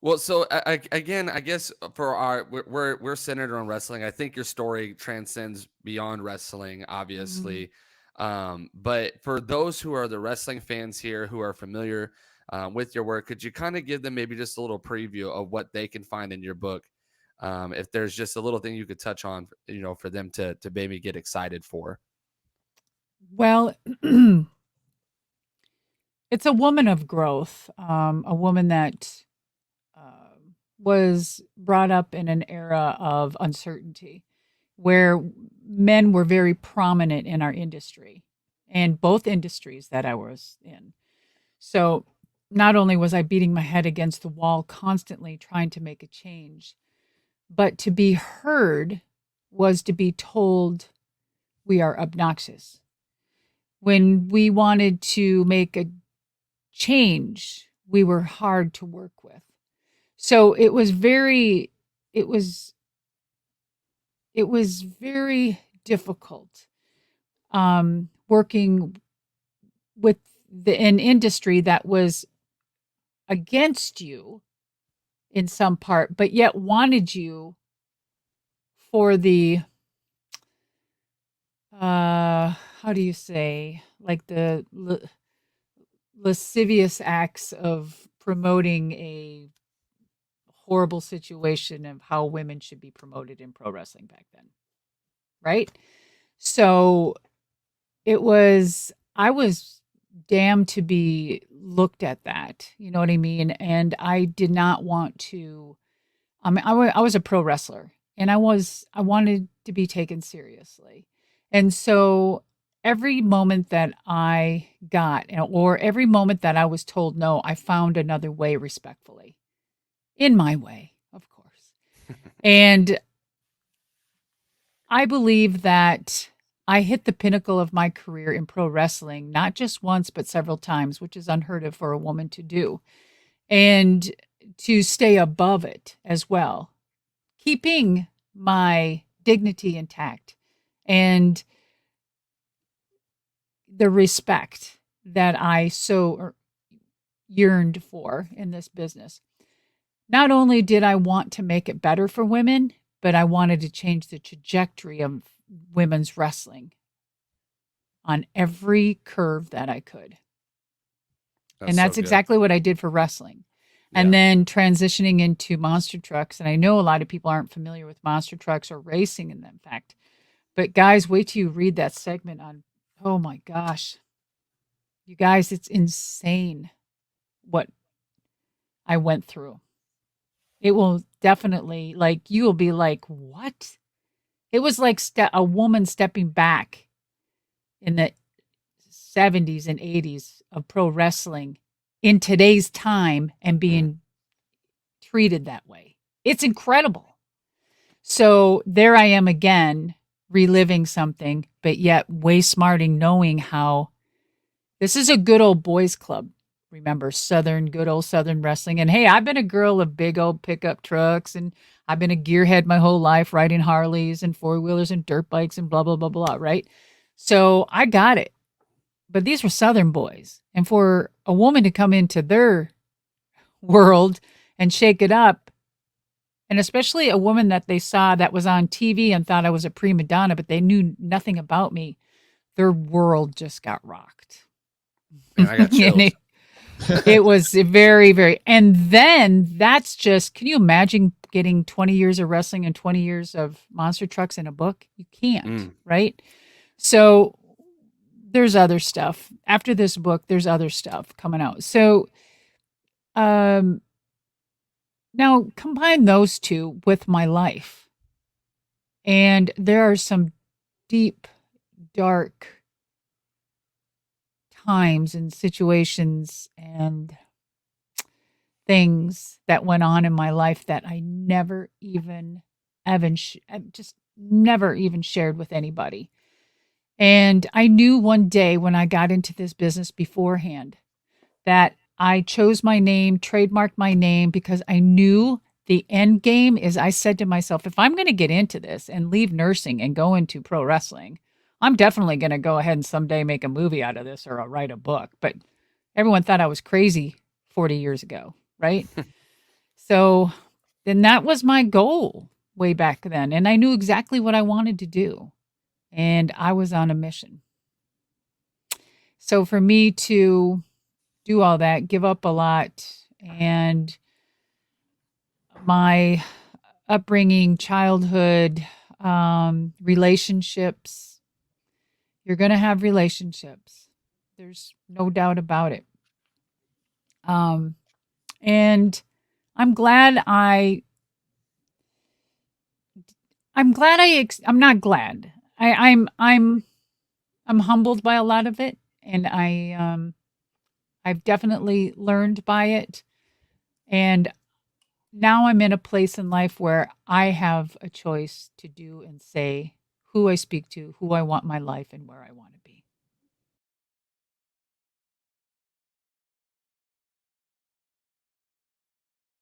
Well, so again, I guess for we're centered on wrestling. I think your story transcends beyond wrestling, Mm. obviously. But for those who are the wrestling fans here who are familiar with your work, could you kind of give them maybe just a little preview of what they can find in your book? If there's just a little thing you could touch on, for them to maybe get excited for. Well, it's a woman of growth, a woman that was brought up in an era of uncertainty where men were very prominent in our industry and both industries that I was in. So not only was I beating my head against the wall constantly trying to make a change, but to be heard was to be told we are obnoxious. When we wanted to make a change, we were hard to work with. So it was it was very difficult working with an industry that was against you in some part, but yet wanted you for the how do you say, like the lascivious acts of promoting a horrible situation of how women should be promoted in pro wrestling back then, right? So I was damned to be looked at that, you know what I mean? And I did not want to, I was a pro wrestler and I wanted to be taken seriously. And so every moment that I got, or every moment that I was told no, I found another way respectfully, in my way, of course. And I believe that I hit the pinnacle of my career in pro wrestling, not just once, but several times, which is unheard of for a woman to do. And to stay above it as well, keeping my dignity intact and the respect that I so yearned for in this business. Not only did I want to make it better for women, but I wanted to change the trajectory of women's wrestling on every curve that I could. That's And so that's good. exactly what I did for wrestling. And Yeah. then transitioning into monster trucks. And I know a lot of people aren't familiar with monster trucks or racing in them, fact. But guys, wait till you read that segment on, oh my gosh, you guys, it's insane what I went through. It will definitely, like, you will be like, what? It was like a woman stepping back in the 70s and 80s of pro wrestling in today's time and Mm. being treated that way. It's incredible. So there I am again, reliving something, but yet way smarting, knowing how this is a good old boys club. Remember, good old Southern wrestling. And hey, I've been a girl of big old pickup trucks, and I've been a gearhead my whole life, riding Harleys and four wheelers and dirt bikes and blah, blah, blah, blah, right? So I got it. But these were Southern boys. And for a woman to come into their world and shake it up, and especially a woman that they saw that was on TV and thought I was a prima donna, but they knew nothing about me, their world just got rocked. Man, I got And chills. it was very, very, and then that's just, can you imagine getting 20 years of wrestling and 20 years of monster trucks in a book? You can't, Mm. right? So there's other stuff. After this book, there's other stuff coming out. So um, now combine those two with my life. And there are some deep, dark times and situations and things that went on in my life that I never even just never even shared with anybody. And I knew one day when I got into this business beforehand that I chose my name, trademarked my name because I knew the end game is I said to myself, if I'm going to get into this and leave nursing and go into pro wrestling, I'm definitely going to go ahead and someday make a movie out of this or I'll write a book. But everyone thought I was crazy 40 years ago, right? So then that was my goal way back then. And I knew exactly what I wanted to do. And I was on a mission. So for me to do all that, give up a lot, and my upbringing, childhood, relationships, you're going to have relationships. There's no doubt about it. And I'm glad I'm not glad. I'm humbled by a lot of it, and I've definitely learned by it. And now I'm in a place in life where I have a choice to do and say who I speak to, who I want my life, and where I want to be.